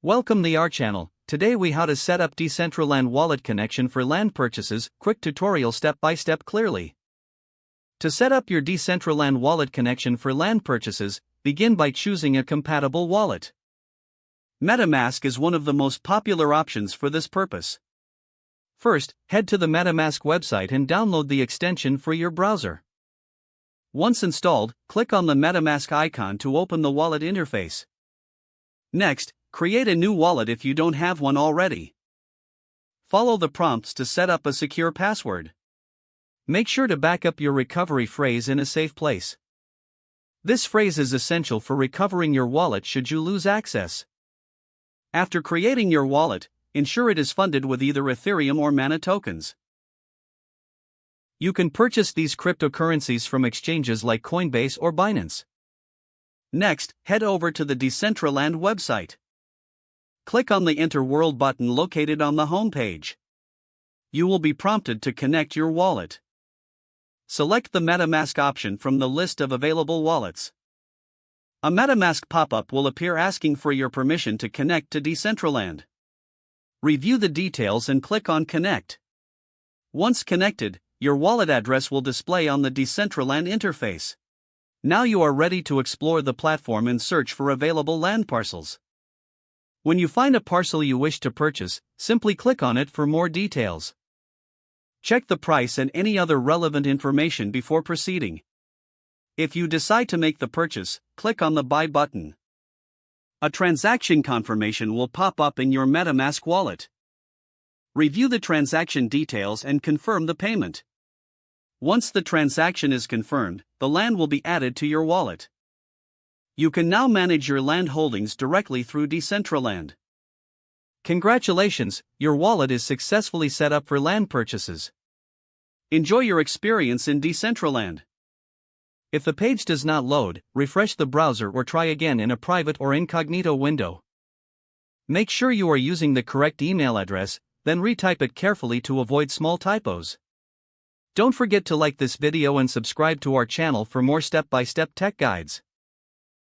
Welcome to our channel. Today we how to set up Decentraland wallet connection for land purchases, quick tutorial step by step clearly. To set up your Decentraland wallet connection for land purchases, begin by choosing a compatible wallet. MetaMask is one of the most popular options for this purpose. First, head to the MetaMask website and download the extension for your browser. Once installed, click on the MetaMask icon to open the wallet interface. Next, create a new wallet if you don't have one already. Follow the prompts to set up a secure password. Make sure to back up your recovery phrase in a safe place. This phrase is essential for recovering your wallet should you lose access. After creating your wallet, ensure it is funded with either Ethereum or Mana tokens. You can purchase these cryptocurrencies from exchanges like Coinbase or Binance. Next, head over to the Decentraland website. Click on the Enter World button located on the home page. You will be prompted to connect your wallet. Select the MetaMask option from the list of available wallets. A MetaMask pop-up will appear asking for your permission to connect to Decentraland. Review the details and click on Connect. Once connected, your wallet address will display on the Decentraland interface. Now you are ready to explore the platform and search for available land parcels. When you find a parcel you wish to purchase, simply click on it for more details. Check the price and any other relevant information before proceeding. If you decide to make the purchase, click on the Buy button. A transaction confirmation will pop up in your MetaMask wallet. Review the transaction details and confirm the payment. Once the transaction is confirmed, the land will be added to your wallet. You can now manage your land holdings directly through Decentraland. Congratulations, your wallet is successfully set up for land purchases. Enjoy your experience in Decentraland. If the page does not load, refresh the browser or try again in a private or incognito window. Make sure you are using the correct email address, then retype it carefully to avoid small typos. Don't forget to like this video and subscribe to our channel for more step-by-step tech guides.